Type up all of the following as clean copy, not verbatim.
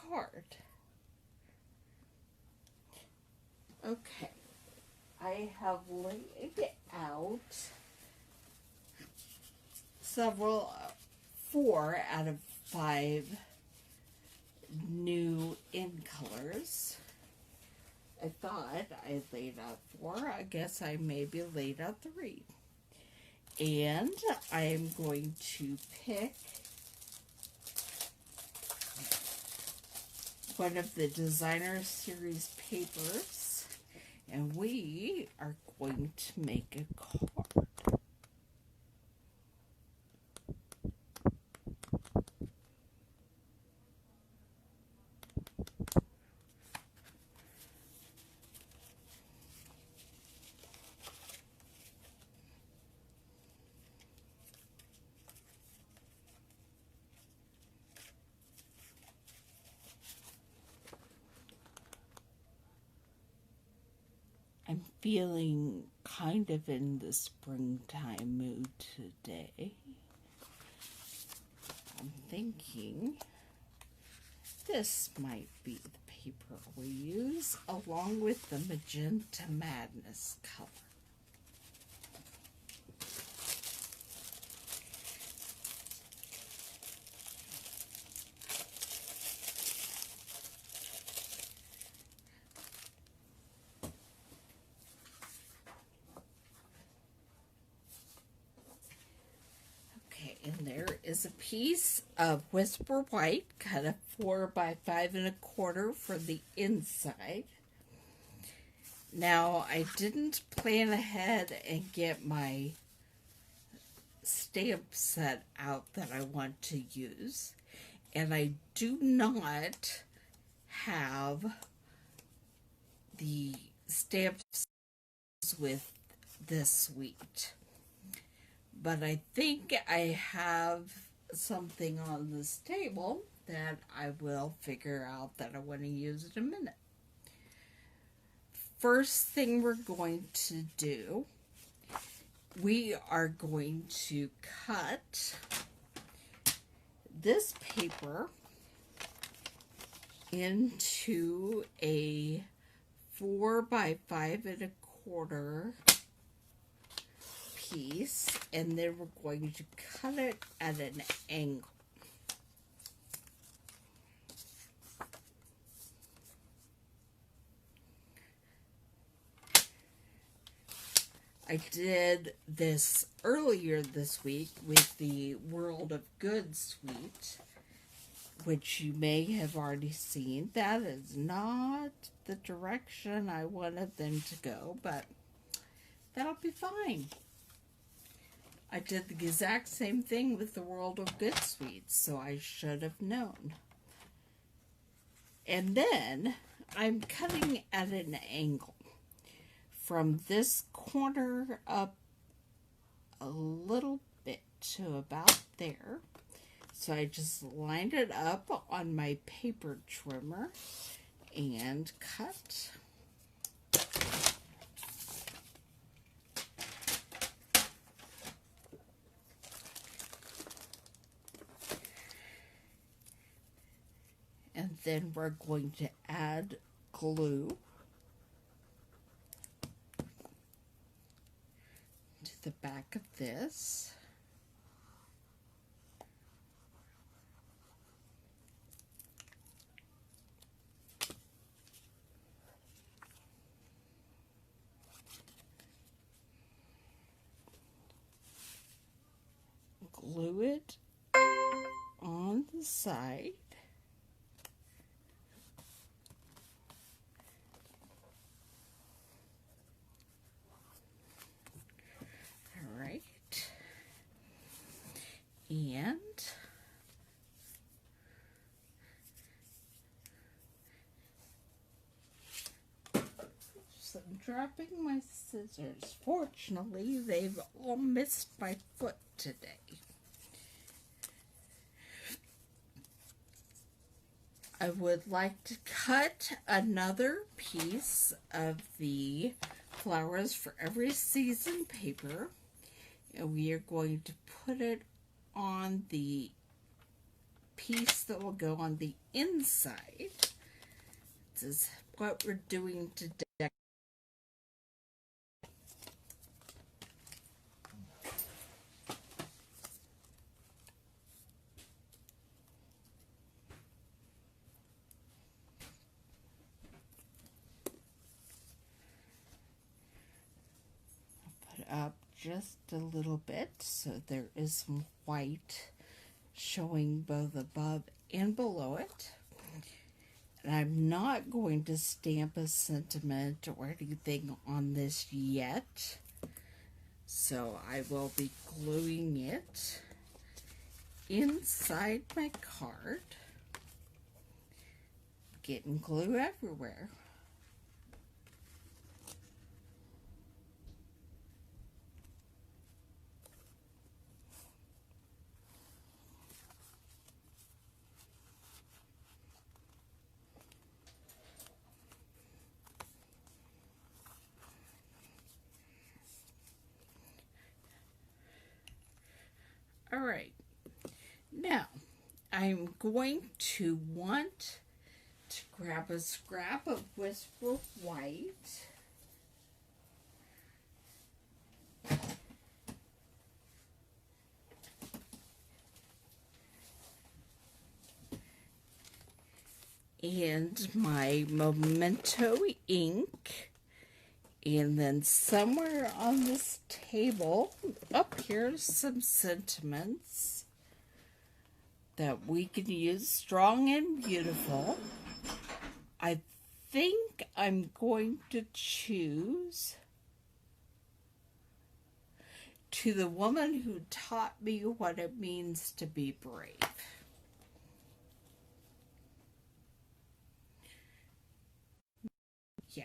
card. Okay, I have laid out several, 4 out of 5 new in colors. I thought I laid out 4. I guess I maybe laid out 3. And I am going to pick one of the designer series papers, and we are going to make a card. I'm feeling kind of in the springtime mood today. I'm thinking this might be the paper we use, along with the Magenta Madness color. And there is a piece of Whisper White, cut a 4 by 5 1/4 for the inside. Now, I didn't plan ahead and get my stamp set out that I want to use, and I do not have the stamps with this suite. But I think I have something on this table that I will figure out that I want to use in a minute. First thing we're going to do, we are going to cut this paper into a 4 by 5 1/4 piece, and then we're going to cut it at an angle. I did this earlier this week with the World of Good suite, which you may have already seen. That is not the direction I wanted them to go, but that'll be fine. I did the exact same thing with the World of Good suite, so I should have known. And then I'm cutting at an angle from this corner up a little bit to about there. So I just lined it up on my paper trimmer and cut. And then we're going to add glue to the back of this. Glue it on the side. And so I'm dropping my scissors. Fortunately, they've all missed my foot today. I would like to cut another piece of the Flowers for Every Season paper, and we are going to put it on the piece that will go on the inside. This is what we're doing today. Put up just a little bit so there is some white showing both above and below it. And I'm not going to stamp a sentiment or anything on this yet, so I will be gluing it inside my card. Getting glue everywhere. All right, now I'm going to want to grab a scrap of Whisper White. And my Memento ink. And then somewhere on this table, up here, some sentiments that we can use, Strong and Beautiful. I think I'm going to choose To the Woman Who Taught Me What It Means to Be Brave. Yeah.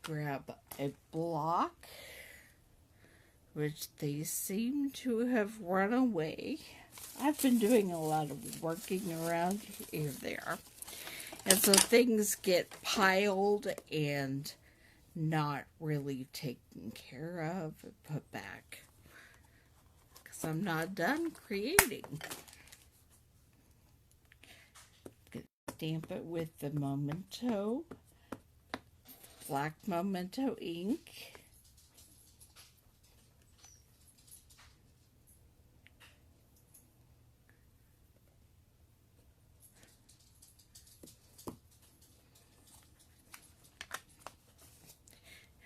Grab a block, which they seem to have run away. I've been doing a lot of working around here there. And so things get piled and not really taken care of and put back. Because I'm not done creating. Stamp it with the Memento, black Memento ink.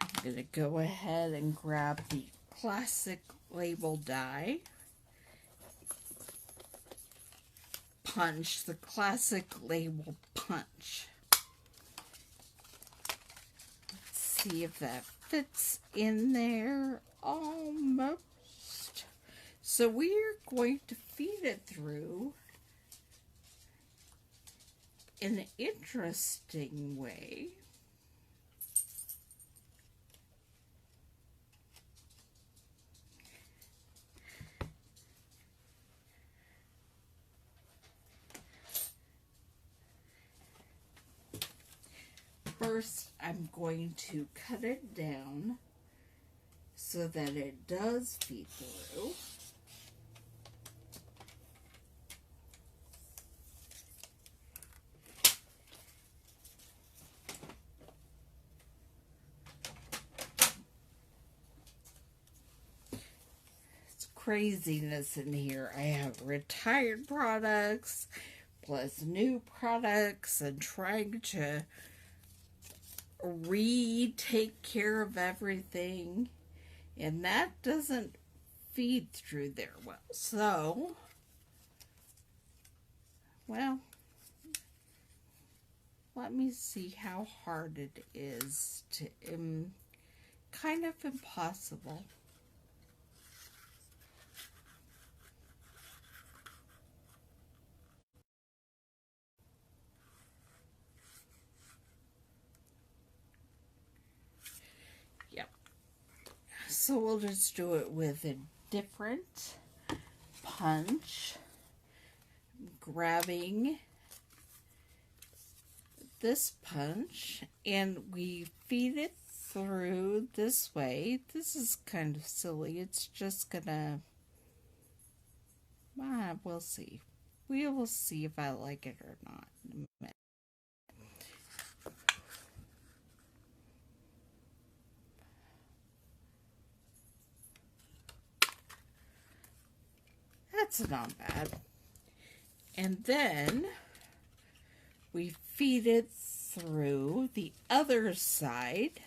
I'm going to go ahead and grab the classic label die. Punch, the classic label punch. Let's see if that fits in there. Almost. So we are going to feed it through in an interesting way. First, I'm going to cut it down so that it does feed through. It's craziness in here. I have retired products plus new products and trying to take care of everything, and that doesn't feed through there well. So, well, let me see how hard it is to kind of impossible. So we'll just do it with a different punch. Grabbing this punch, and we feed it through this way. This is kind of silly. It's just gonna, we'll see. We will see if I like it or not in a minute. That's not bad. And then we feed it through the other side.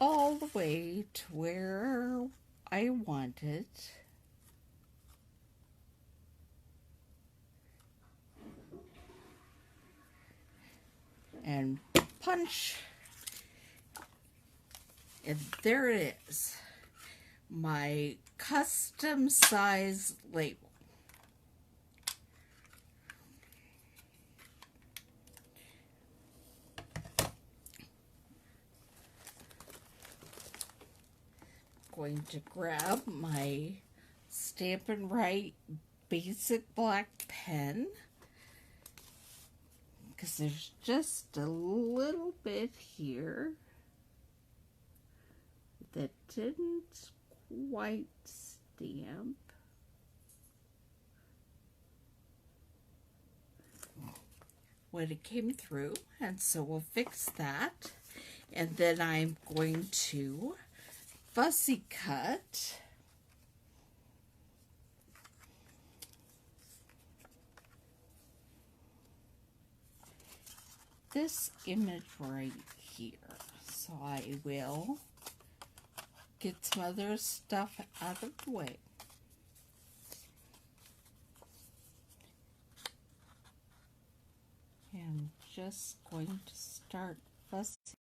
All the way to where I want it. And punch. And there it is. My custom size label. Going to grab my Stampin' Up basic black pen, because there's just a little bit here that didn't quite stamp. When it came through, and so we'll fix that. And then I'm going to fussy cut this image right here. So I will get some other stuff out of the way. And just going to start fussing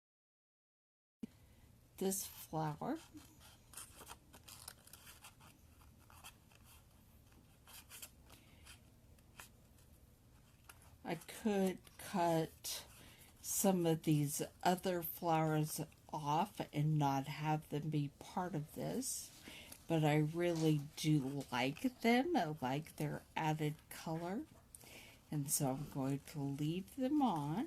this flower. I could cut some of these other flowers off and not have them be part of this, but I really do like them. I like their added color, and so I'm going to leave them on.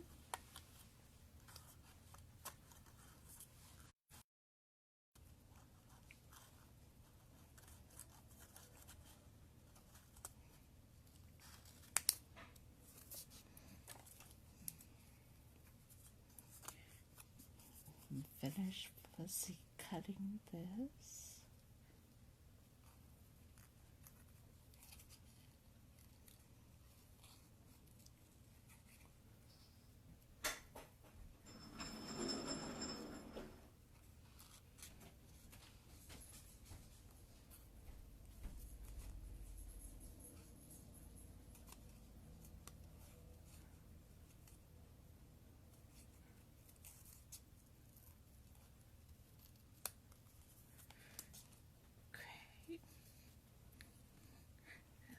Finish fussy cutting this.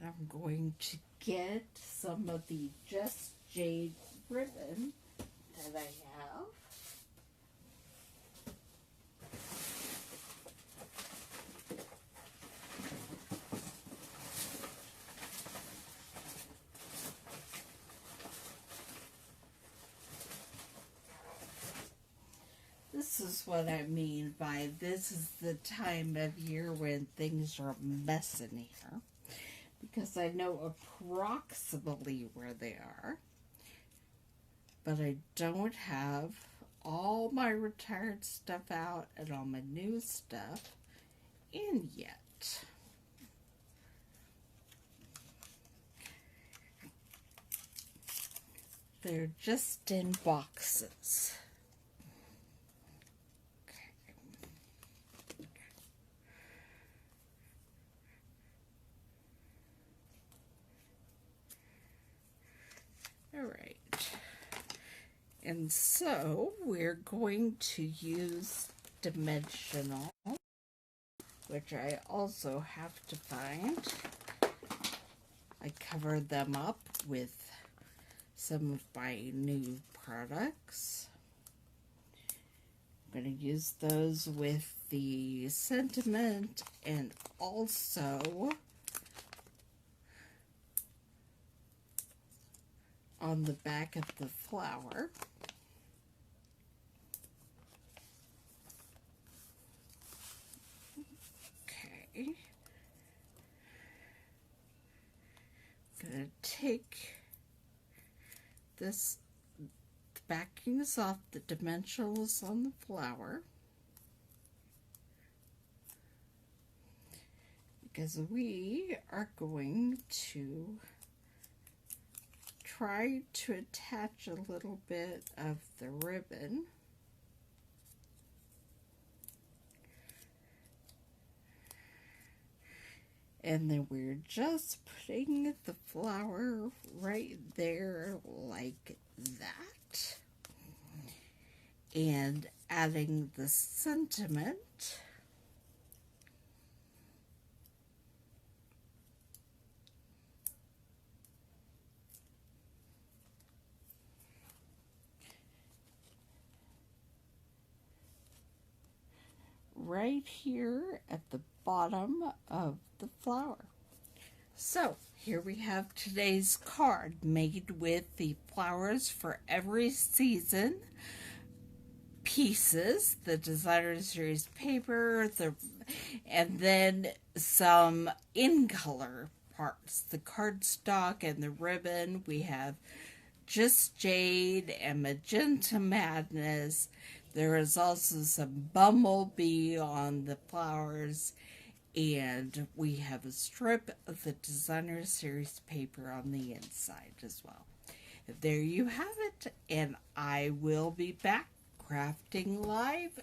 I'm going to get some of the Just Jade ribbon that I have. This is what I mean by this is the time of year when things are a mess in here, because I know approximately where they are, but I don't have all my retired stuff out and all my new stuff in yet. They're just in boxes. All right, and so we're going to use Dimensional, which I also have to find. I covered them up with some of my new products. I'm going to use those with the Sentiment and also on the back of the flower. Okay. I'm going to take this, the backings off the dimensionals on the flower, because we are going to try to attach a little bit of the ribbon and then we're just putting the flower right there like that and adding the sentiment. Right here at the bottom of the flower. So here we have today's card made with the Flowers for Every Season pieces, the Designer Series paper, and then some in color parts, the cardstock and the ribbon. We have Just Jade and Magenta Madness. There is also some bumblebee on the flowers, and we have a strip of the Designer Series paper on the inside as well. There you have it, and I will be back crafting live